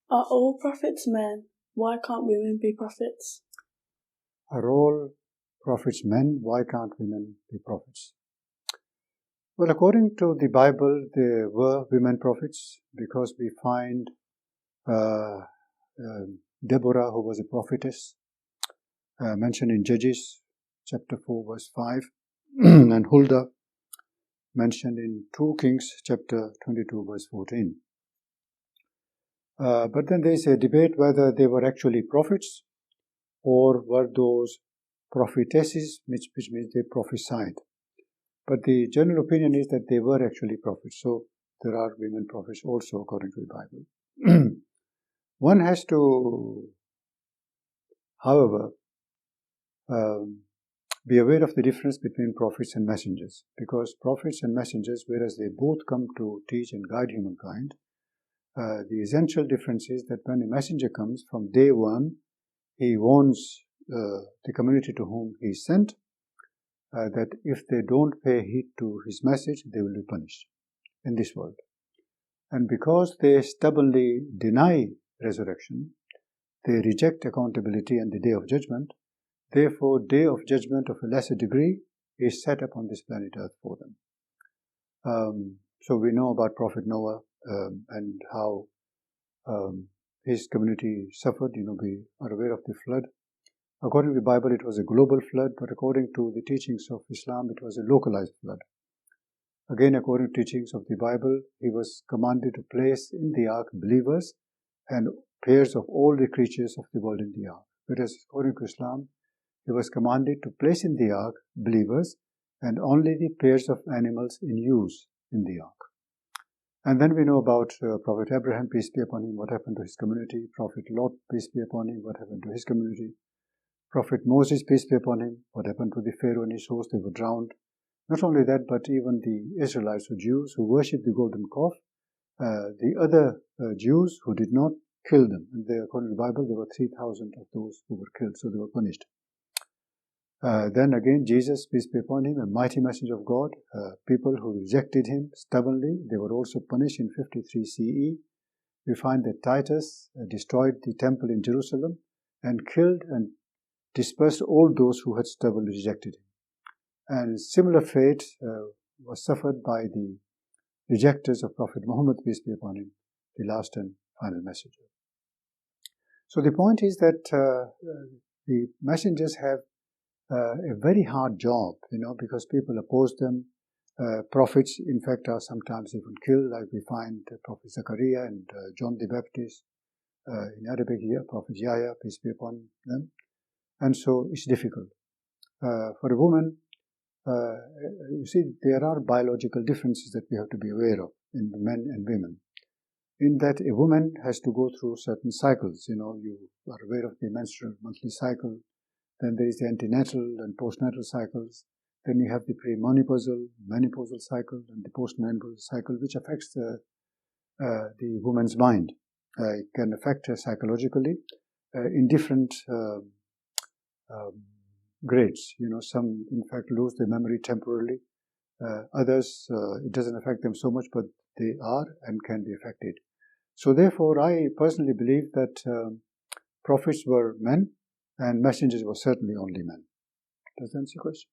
Are all prophets men? Why can't women be prophets? Are all prophets men? Why can't women be prophets? Well, according to the Bible, there were women prophets because we find Deborah, who was a prophetess, mentioned in Judges chapter 4 verse 5, and Huldah mentioned in 2 Kings chapter 22 verse 14. But then there is a debate whether they were actually prophets or were those prophetesses, which means they prophesied. But the general opinion is that they were actually prophets. So there are women prophets also according to the Bible. One has to, however, be aware of the difference between prophets and messengers, because prophets and messengers, whereas they both come to teach and guide humankind, the essential difference is that when a messenger comes, from day one, he warns the community to whom he is sent that if they don't pay heed to his message, they will be punished in this world. And because they stubbornly deny resurrection, they reject accountability and the day of judgment. Therefore, day of judgment of a lesser degree is set up on this planet Earth for them. So we know about Prophet Noah and how his community suffered. We are aware of the flood. According to the Bible, it was a global flood, but according to the teachings of Islam, it was a localized flood. Again, according to teachings of the Bible, he was commanded to place in the ark believers and pairs of all the creatures of the world in the ark. Whereas, according to Islam, he was commanded to place in the ark believers and only the pairs of animals in use in the ark. And then we know about Prophet Abraham, peace be upon him, what happened to his community. Prophet Lot, peace be upon him, what happened to his community. Prophet Moses, peace be upon him, what happened to the Pharaoh and his host, they were drowned. Not only that, but even the Israelites or Jews who worshipped the golden calf, the other Jews who did not kill them. And according to the Bible, there were 3,000 of those who were killed, so they were punished. Then again, Jesus, peace be upon him, a mighty messenger of God, people who rejected him stubbornly, they were also punished in 53 CE. We find that Titus destroyed the temple in Jerusalem and killed and dispersed all those who had stubbornly rejected him. And similar fate was suffered by the rejectors of Prophet Muhammad, peace be upon him, the last and final messenger. So the point is that the messengers have a very hard job, because people oppose them. Prophets, in fact, are sometimes even killed, like we find Prophet Zechariah and John the Baptist. In Arabic here, Prophet Yahya, peace be upon them. And so it's difficult. For a woman, you see, there are biological differences that we have to be aware of in men and women. In that a woman has to go through certain cycles. You are aware of the menstrual monthly cycle. Then there is the antenatal and postnatal cycles. Then you have the menopausal cycle, and the postmenopausal cycle, which affects the woman's mind. It can affect her psychologically in different grades. Some in fact lose their memory temporarily. Others, it doesn't affect them so much, but they are and can be affected. So therefore, I personally believe that prophets were men and messengers were certainly only men. Does that answer your question?